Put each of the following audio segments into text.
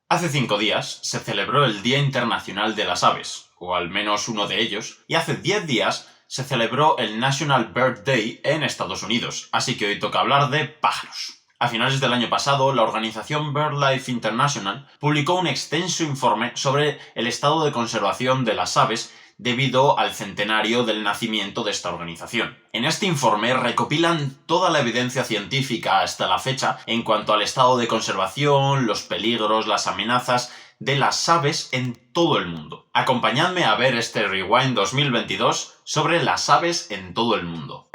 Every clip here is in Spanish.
Hace 5 días se celebró el Día Internacional de las Aves, o al menos uno de ellos, y hace 10 días se celebró el National Bird Day en Estados Unidos, así que hoy toca hablar de pájaros. A finales del año pasado, la organización BirdLife International publicó un extenso informe sobre el estado de conservación de las aves debido al centenario del nacimiento de esta organización. En este informe recopilan toda la evidencia científica hasta la fecha en cuanto al estado de conservación, los peligros, las amenazas de las aves en todo el mundo. Acompañadme a ver este Rewind 2022 sobre las aves en todo el mundo.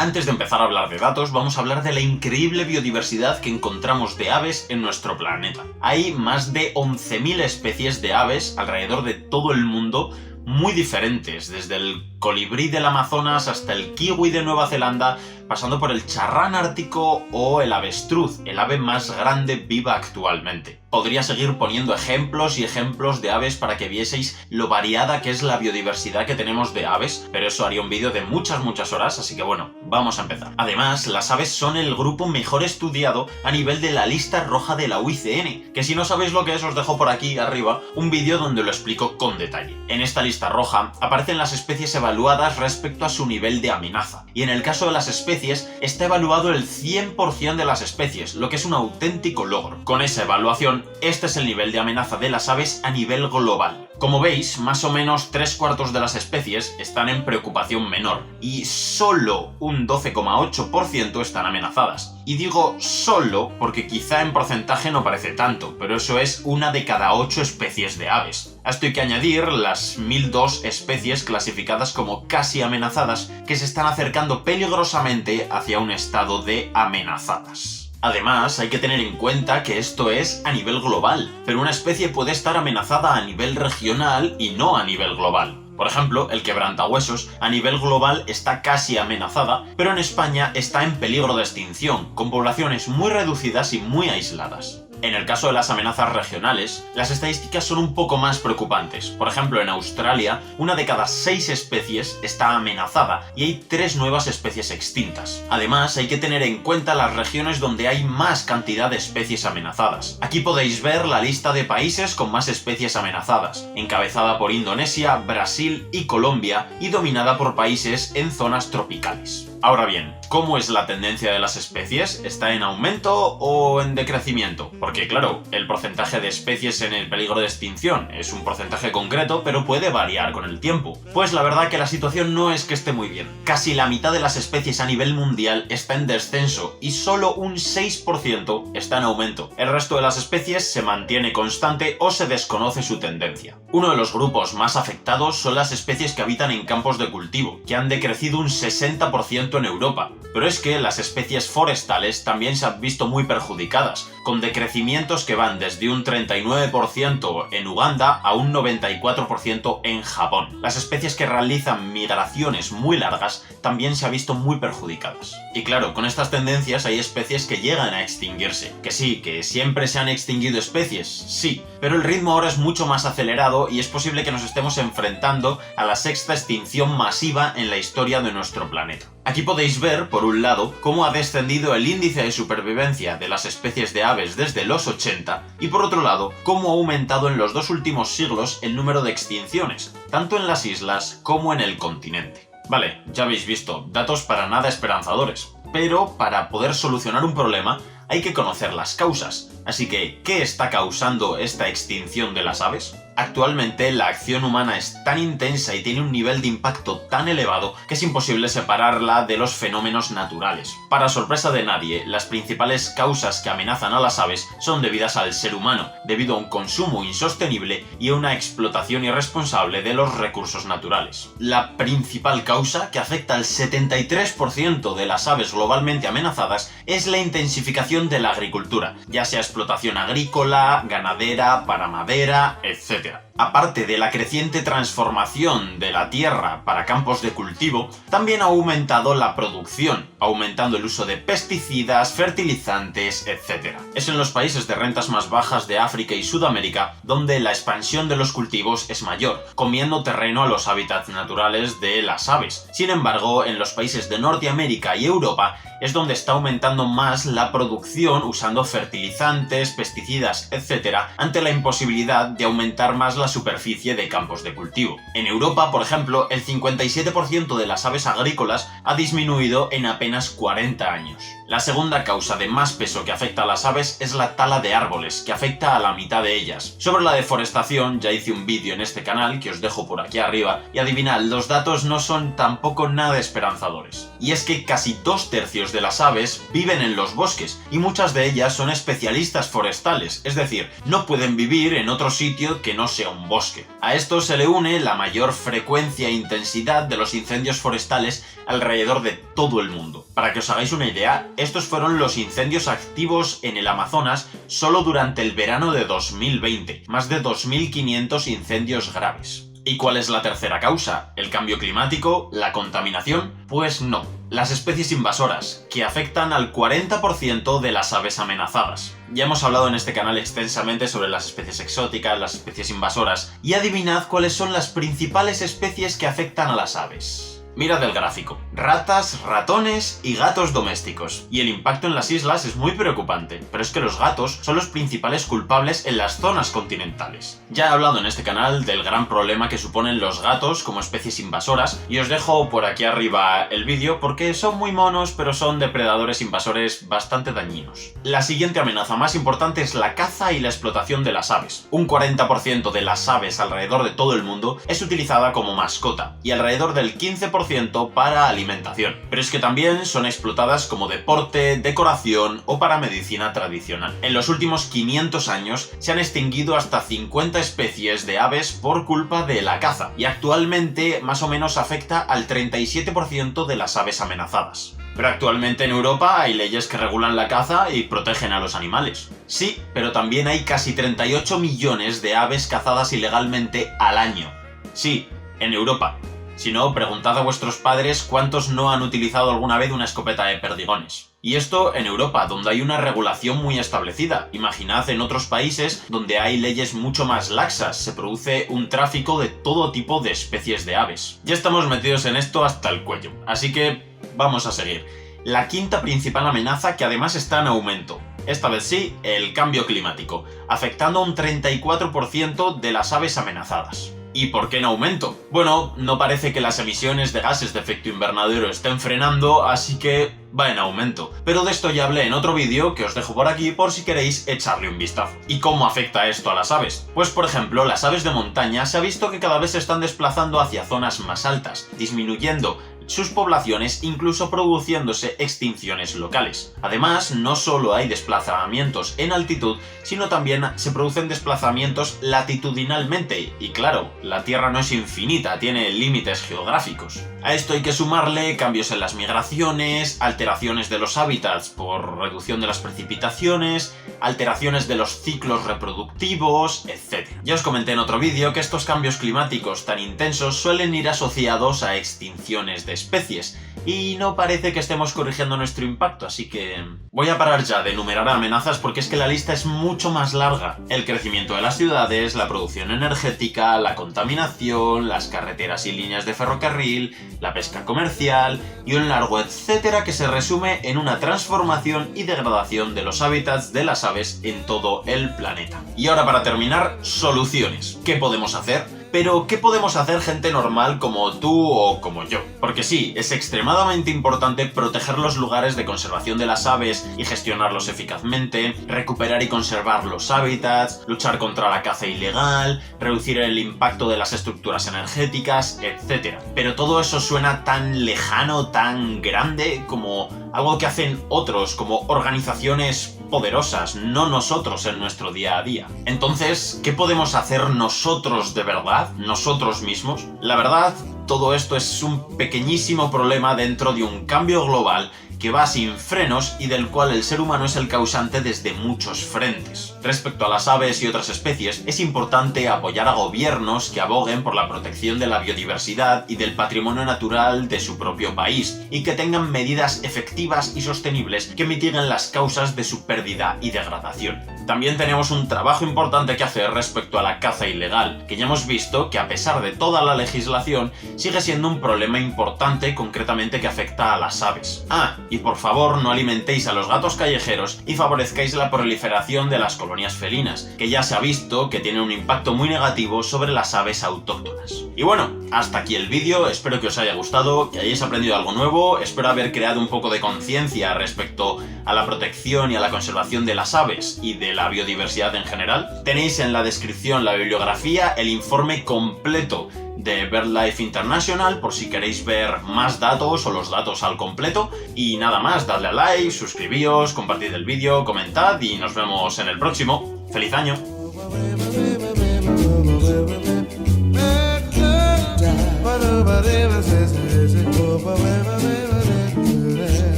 Antes de empezar a hablar de datos, vamos a hablar de la increíble biodiversidad que encontramos de aves en nuestro planeta. Hay más de 11.000 especies de aves alrededor de todo el mundo, muy diferentes, desde el colibrí del Amazonas hasta el kiwi de Nueva Zelanda, pasando por el charrán ártico o el avestruz, el ave más grande viva actualmente. Podría seguir poniendo ejemplos y ejemplos de aves para que vieseis lo variada que es la biodiversidad que tenemos de aves, pero eso haría un vídeo de muchas horas, así que bueno, vamos a empezar. Además, las aves son el grupo mejor estudiado a nivel de la lista roja de la UICN, que si no sabéis lo que es, os dejo por aquí arriba un vídeo donde lo explico con detalle. En esta lista roja aparecen las especies evaluadas respecto a su nivel de amenaza, y en el caso de las especies está evaluado el 100% de las especies, lo que es un auténtico logro. Con esa evaluación, este es el nivel de amenaza de las aves a nivel global. Como veis, más o menos 3/4 de las especies están en preocupación menor, y solo un 12,8% están amenazadas. Y digo solo porque quizá en porcentaje no parece tanto, pero eso es una de cada 8 especies de aves. A esto hay que añadir las 1002 especies clasificadas como casi amenazadas, que se están acercando peligrosamente hacia un estado de amenazadas. Además, hay que tener en cuenta que esto es a nivel global, pero una especie puede estar amenazada a nivel regional y no a nivel global. Por ejemplo, el quebrantahuesos a nivel global está casi amenazada, pero en España está en peligro de extinción, con poblaciones muy reducidas y muy aisladas. En el caso de las amenazas regionales, las estadísticas son un poco más preocupantes. Por ejemplo, en Australia, una de cada 6 especies está amenazada y hay 3 nuevas especies extintas. Además, hay que tener en cuenta las regiones donde hay más cantidad de especies amenazadas. Aquí podéis ver la lista de países con más especies amenazadas, encabezada por Indonesia, Brasil y Colombia, y dominada por países en zonas tropicales. Ahora bien, ¿cómo es la tendencia de las especies? ¿Está en aumento o en decrecimiento? Porque claro, el porcentaje de especies en el peligro de extinción es un porcentaje concreto, pero puede variar con el tiempo. Pues la verdad que la situación no es que esté muy bien. Casi la mitad de las especies a nivel mundial está en descenso y solo un 6% está en aumento. El resto de las especies se mantiene constante o se desconoce su tendencia. Uno de los grupos más afectados son las especies que habitan en campos de cultivo, que han decrecido un 60% en Europa. Pero es que las especies forestales también se han visto muy perjudicadas, con decrecimientos que van desde un 39% en Uganda a un 94% en Japón. Las especies que realizan migraciones muy largas también se han visto muy perjudicadas. Y claro, con estas tendencias hay especies que llegan a extinguirse. Que sí, que siempre se han extinguido especies, sí, pero el ritmo ahora es mucho más acelerado y es posible que nos estemos enfrentando a la 6ª extinción masiva en la historia de nuestro planeta. Aquí podéis ver, por un lado, cómo ha descendido el índice de supervivencia de las especies de aves desde los 80, y por otro lado, cómo ha aumentado en los 2 últimos siglos el número de extinciones, tanto en las islas como en el continente. Vale, ya habéis visto, datos para nada esperanzadores, pero para poder solucionar un problema hay que conocer las causas. Así que, ¿qué está causando esta extinción de las aves? Actualmente la acción humana es tan intensa y tiene un nivel de impacto tan elevado que es imposible separarla de los fenómenos naturales. Para sorpresa de nadie, las principales causas que amenazan a las aves son debidas al ser humano, debido a un consumo insostenible y a una explotación irresponsable de los recursos naturales. La principal causa, que afecta al 73% de las aves globalmente amenazadas, es la intensificación de la agricultura, ya sea explotación agrícola, ganadera, para madera, etc. aparte de la creciente transformación de la tierra para campos de cultivo, también ha aumentado la producción, aumentando el uso de pesticidas, fertilizantes, etc. Es en los países de rentas más bajas de África y Sudamérica donde la expansión de los cultivos es mayor, comiendo terreno a los hábitats naturales de las aves. Sin embargo, en los países de Norteamérica y Europa es donde está aumentando más la producción usando fertilizantes, pesticidas, etc., ante la imposibilidad de aumentar más la superficie de campos de cultivo. En Europa, por ejemplo, el 57% de las aves agrícolas ha disminuido en apenas 40 años. La segunda causa de más peso que afecta a las aves es la tala de árboles, que afecta a la mitad de ellas. Sobre la deforestación ya hice un vídeo en este canal, que os dejo por aquí arriba, y adivinad, los datos no son tampoco nada esperanzadores. Y es que casi 2/3 de las aves viven en los bosques, y muchas de ellas son especialistas forestales, es decir, no pueden vivir en otro sitio que no sea un bosque. A esto se le une la mayor frecuencia e intensidad de los incendios forestales alrededor de todo el mundo. Para que os hagáis una idea, estos fueron los incendios activos en el Amazonas solo durante el verano de 2020, más de 2.500 incendios graves. ¿Y cuál es la tercera causa? ¿El cambio climático? ¿La contaminación? Pues no. Las especies invasoras, que afectan al 40% de las aves amenazadas. Ya hemos hablado en este canal extensamente sobre las especies exóticas, las especies invasoras, y adivinad cuáles son las principales especies que afectan a las aves. Mirad el gráfico. Ratas, ratones y gatos domésticos. Y el impacto en las islas es muy preocupante, pero es que los gatos son los principales culpables en las zonas continentales. Ya he hablado en este canal del gran problema que suponen los gatos como especies invasoras, y os dejo por aquí arriba el vídeo porque son muy monos, pero son depredadores invasores bastante dañinos. La siguiente amenaza más importante es la caza y la explotación de las aves. Un 40% de las aves alrededor de todo el mundo es utilizada como mascota, y alrededor del 15% para alimentación, pero es que también son explotadas como deporte, decoración o para medicina tradicional. En los últimos 500 años se han extinguido hasta 50 especies de aves por culpa de la caza, y actualmente más o menos afecta al 37% de las aves amenazadas. Pero actualmente en Europa hay leyes que regulan la caza y protegen a los animales. Sí, pero también hay casi 38 millones de aves cazadas ilegalmente al año. Sí, en Europa. Si no, preguntad a vuestros padres cuántos no han utilizado alguna vez una escopeta de perdigones. Y esto en Europa, donde hay una regulación muy establecida. Imaginad en otros países donde hay leyes mucho más laxas, se produce un tráfico de todo tipo de especies de aves. Ya estamos metidos en esto hasta el cuello, así que vamos a seguir. La quinta principal amenaza, que además está en aumento. Esta vez sí, el cambio climático, afectando a un 34% de las aves amenazadas. ¿Y por qué en aumento? Bueno, no parece que las emisiones de gases de efecto invernadero estén frenando, así que va en aumento. Pero de esto ya hablé en otro vídeo que os dejo por aquí por si queréis echarle un vistazo. ¿Y cómo afecta esto a las aves? Pues por ejemplo, las aves de montaña se ha visto que cada vez se están desplazando hacia zonas más altas, disminuyendo sus poblaciones, incluso produciéndose extinciones locales. Además, no solo hay desplazamientos en altitud, sino también se producen desplazamientos latitudinalmente, y claro, la Tierra no es infinita, tiene límites geográficos. A esto hay que sumarle cambios en las migraciones, alteraciones de los hábitats por reducción de las precipitaciones, alteraciones de los ciclos reproductivos, etc. Ya os comenté en otro vídeo que estos cambios climáticos tan intensos suelen ir asociados a extinciones de especies, y no parece que estemos corrigiendo nuestro impacto, así que voy a parar ya de enumerar amenazas porque es que la lista es mucho más larga. El crecimiento de las ciudades, la producción energética, la contaminación, las carreteras y líneas de ferrocarril, la pesca comercial y un largo etcétera que se resume en una transformación y degradación de los hábitats de las aves en todo el planeta. Y ahora, para terminar, soluciones. ¿Qué podemos hacer? Pero, ¿qué podemos hacer gente normal como tú o como yo? Porque sí, es extremadamente importante proteger los lugares de conservación de las aves y gestionarlos eficazmente, recuperar y conservar los hábitats, luchar contra la caza ilegal, reducir el impacto de las estructuras energéticas, etc. Pero todo eso suena tan lejano, tan grande, como algo que hacen otros, como organizaciones poderosas, no nosotros en nuestro día a día. Entonces, ¿qué podemos hacer nosotros de verdad? ¿Nosotros mismos? La verdad todo esto es un pequeñísimo problema dentro de un cambio global que va sin frenos y del cual el ser humano es el causante desde muchos frentes. Respecto a las aves y otras especies, es importante apoyar a gobiernos que aboguen por la protección de la biodiversidad y del patrimonio natural de su propio país, y que tengan medidas efectivas y sostenibles que mitiguen las causas de su pérdida y degradación. También tenemos un trabajo importante que hacer respecto a la caza ilegal, que ya hemos visto que a pesar de toda la legislación, sigue siendo un problema importante concretamente que afecta a las aves. Y por favor no alimentéis a los gatos callejeros y favorezcáis la proliferación de las colonias felinas, que ya se ha visto que tiene un impacto muy negativo sobre las aves autóctonas. Y bueno, hasta aquí el vídeo, espero que os haya gustado, que hayáis aprendido algo nuevo, espero haber creado un poco de conciencia respecto a la protección y a la conservación de las aves y de la biodiversidad en general. Tenéis en la descripción la bibliografía, el informe completo de BirdLife International por si queréis ver más datos o los datos al completo. Y nada más, dadle a like, suscribíos, compartid el vídeo, comentad y nos vemos en el próximo. ¡Feliz año!